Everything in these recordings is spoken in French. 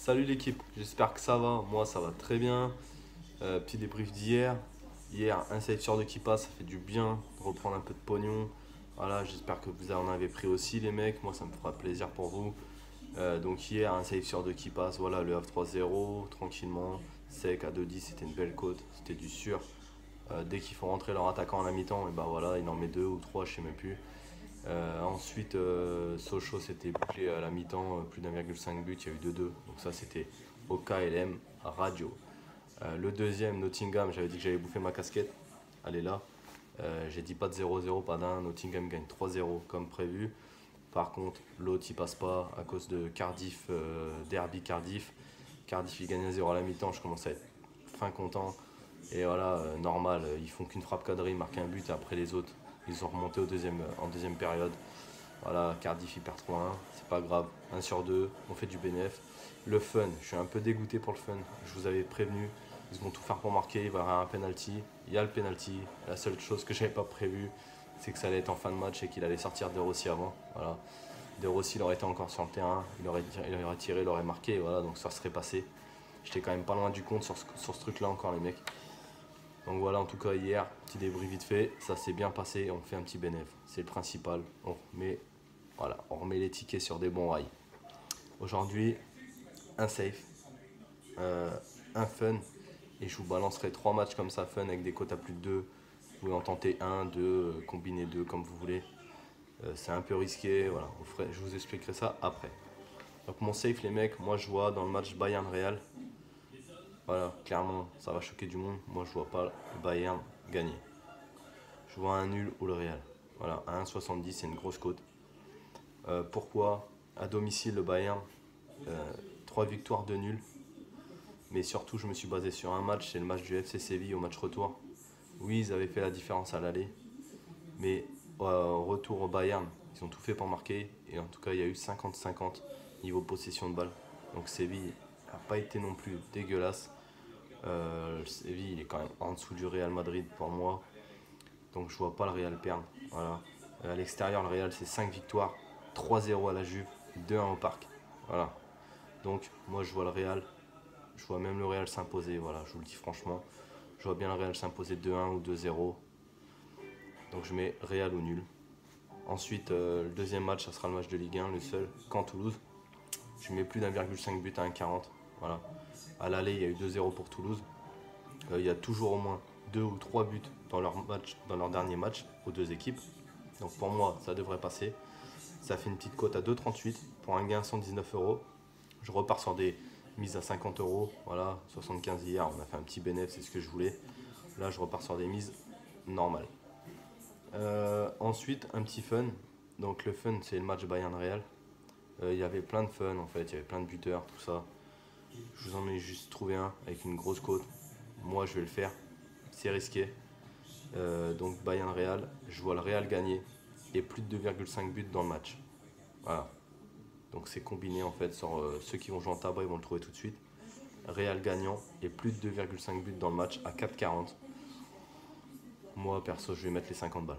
Salut l'équipe, j'espère que ça va. Moi ça va très bien. Petit débrief d'hier. Hier, un save sur deux qui passe, ça fait du bien de reprendre un peu de pognon. Voilà, j'espère que vous en avez pris aussi les mecs. Moi ça me fera plaisir pour vous. Donc hier, un save sur deux qui passe. Voilà, le Havre 3-0, tranquillement. Sec à 2-10, c'était une belle cote, c'était du sûr. Dès qu'il faut rentrer leur attaquant à la mi-temps, et bah voilà, il en met deux ou trois, je sais même plus. Ensuite, Sochaux s'était bouclé à la mi-temps, plus d'1,5 but, il y a eu 2-2. Donc ça, c'était au KLM Radio. Le deuxième, Nottingham, j'avais dit que j'allais bouffer ma casquette. Elle est là. J'ai dit pas de 0-0, pas d'un. Nottingham gagne 3-0 comme prévu. Par contre, l'autre il passe pas à cause de Cardiff, Derby Cardiff. Cardiff il gagne 1-0 à la mi-temps, je commence à être fin content. Et voilà, normal, ils font qu'une frappe cadrée, ils marquent un but et après les autres, ils sont remontés en deuxième période. Voilà, Cardiff il perd 3-1, c'est pas grave, 1 sur 2, on fait du bénéf. Le fun, je suis un peu dégoûté pour le fun, je vous avais prévenu, ils vont tout faire pour marquer, il va y avoir un penalty, il y a le penalty. La seule chose que j'avais pas prévu, c'est que ça allait être en fin de match et qu'il allait sortir De Rossi avant. Voilà. De Rossi il aurait été encore sur le terrain, il aurait tiré, il aurait marqué, voilà, donc ça serait passé. J'étais quand même pas loin du compte sur ce truc là encore les mecs. Donc voilà, en tout cas hier, petit débrief vite fait, ça s'est bien passé, on fait un petit bénéf, c'est le principal. On remet les tickets sur des bons rails. Aujourd'hui, un safe, euh, un fun, et je vous balancerai trois matchs comme ça fun avec des cotes à plus de 2. Vous pouvez en tenter un, deux, combiner deux comme vous voulez. C'est un peu risqué, voilà, je vous expliquerai ça après. Donc mon safe les mecs, moi je vois dans le match Bayern Real. Voilà, clairement, ça va choquer du monde. Moi, je vois pas le Bayern gagner. Je vois un nul ou le Real. Voilà, à 1,70, c'est une grosse cote. Pourquoi à domicile le Bayern, 3 victoires de nul. Mais surtout, je me suis basé sur un match, c'est le match du FC Séville au match retour. Oui, ils avaient fait la différence à l'aller. Mais au retour au Bayern, ils ont tout fait pour marquer. Et en tout cas, il y a eu 50-50 niveau possession de balle. Donc Séville n'a pas été non plus dégueulasse. Le Séville, il est quand même en dessous du Real Madrid pour moi. Donc je vois pas le Real perdre. Voilà. À l'extérieur, le Real, c'est 5 victoires, 3-0 à la Juve, 2-1 au Parc. Voilà. Donc moi, je vois le Real. Je vois même le Real s'imposer. Voilà, je vous le dis franchement. Je vois bien le Real s'imposer 2-1 ou 2-0. Donc je mets Real ou nul. Ensuite, le deuxième match, ça sera le match de Ligue 1, le seul, quand Toulouse. Je mets plus d'1,5 but à 1,40. Voilà. À l'aller, il y a eu 2-0 pour Toulouse. Il y a toujours au moins 2 ou 3 buts dans leur dernier match aux deux équipes. Donc pour moi, ça devrait passer. Ça fait une petite cote à 2,38 pour un gain à 119 euros. Je repars sur des mises à 50 euros. Voilà, 75 hier, on a fait un petit bénéfice, c'est ce que je voulais. Là, je repars sur des mises normales. Ensuite, un petit fun. Donc le fun, c'est le match Bayern Real. Il y avait plein de fun en fait, il y avait plein de buteurs, tout ça. Je vous en ai juste trouvé un avec une grosse cote. Moi, je vais le faire. C'est risqué. Donc Bayern Real, je vois le Real gagner et plus de 2,5 buts dans le match. Voilà. Donc c'est combiné en fait sur ceux qui vont jouer en tabac, ils vont le trouver tout de suite. Real gagnant et plus de 2,5 buts dans le match à 4,40. Moi perso, je vais mettre les 50 balles.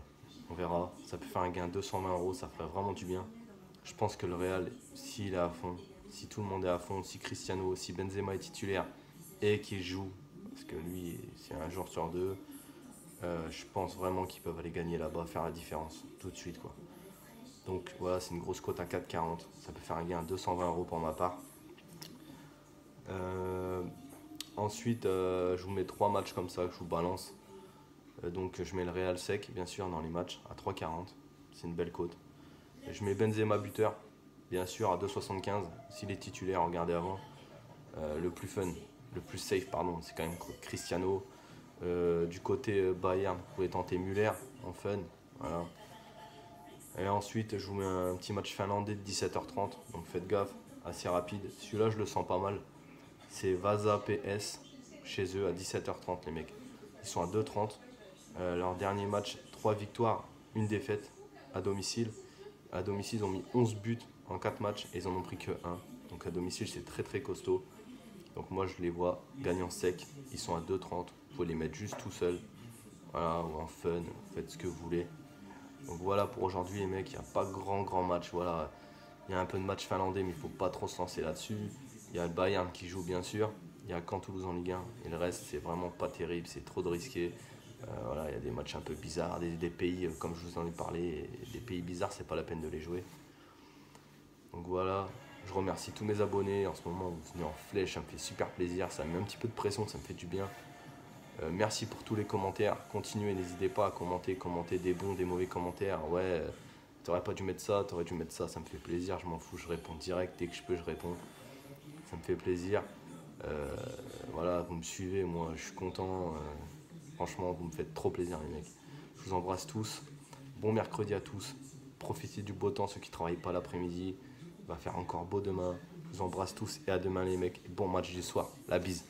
On verra. Ça peut faire un gain de 220 euros, ça ferait vraiment du bien. Je pense que le Real, s'il est à fond, si tout le monde est à fond, si Cristiano, si Benzema est titulaire et qu'il joue, parce que lui, c'est un jour sur deux, je pense vraiment qu'ils peuvent aller gagner là-bas, faire la différence tout de suite quoi. Donc voilà, c'est une grosse cote à 4,40. Ça peut faire un gain à 220 euros pour ma part. Euh, Ensuite, je vous mets trois matchs comme ça que je vous balance. Donc je mets le Real sec, bien sûr, dans les matchs à 3,40. C'est une belle cote. Je mets Benzema buteur, bien sûr, à 2,75. S'il est titulaire, regardez avant. Le plus fun, le plus safe, pardon, c'est quand même Cristiano. Du côté Bayern, vous pouvez tenter Muller en fun. Voilà. Et ensuite, je vous mets un petit match finlandais de 17h30. Donc faites gaffe, assez rapide. Celui-là, je le sens pas mal. C'est Vasa PS chez eux à 17h30, les mecs. Ils sont à 2,30. Leur dernier match, 3 victoires, une défaite à domicile. À domicile, ils ont mis 11 buts en 4 matchs et ils en ont pris que 1. Donc à domicile, c'est très très costaud. Donc moi, je les vois gagnant sec. Ils sont à 2,30. Vous pouvez les mettre juste tout seuls. Voilà, ou en fun, faites ce que vous voulez. Donc voilà pour aujourd'hui les mecs, il n'y a pas grand match. Voilà, il y a un peu de match finlandais mais il ne faut pas trop se lancer là-dessus. Il y a le Bayern qui joue bien sûr. Il y a Caen Toulouse en Ligue 1. Et le reste, c'est vraiment pas terrible. C'est trop de risqué. Voilà, il y a des matchs un peu bizarres. Des pays, comme je vous en ai parlé, des pays bizarres, c'est pas la peine de les jouer. Donc voilà. Je remercie tous mes abonnés. En ce moment, vous venez en flèche. Ça me fait super plaisir. Ça me met un petit peu de pression. Ça me fait du bien. Merci pour tous les commentaires. Continuez, n'hésitez pas à commenter des bons, des mauvais commentaires. Ouais, t'aurais pas dû mettre ça, t'aurais dû mettre ça. Ça me fait plaisir. Je m'en fous. Je réponds direct. Dès que je peux, je réponds. Ça me fait plaisir. Euh, voilà, vous me suivez, moi je suis content. Franchement, vous me faites trop plaisir, les mecs. Je vous embrasse tous. Bon mercredi à tous. Profitez du beau temps, ceux qui ne travaillent pas l'après-midi. Il va faire encore beau demain. Je vous embrasse tous et à demain, les mecs. Bon match du soir. La bise.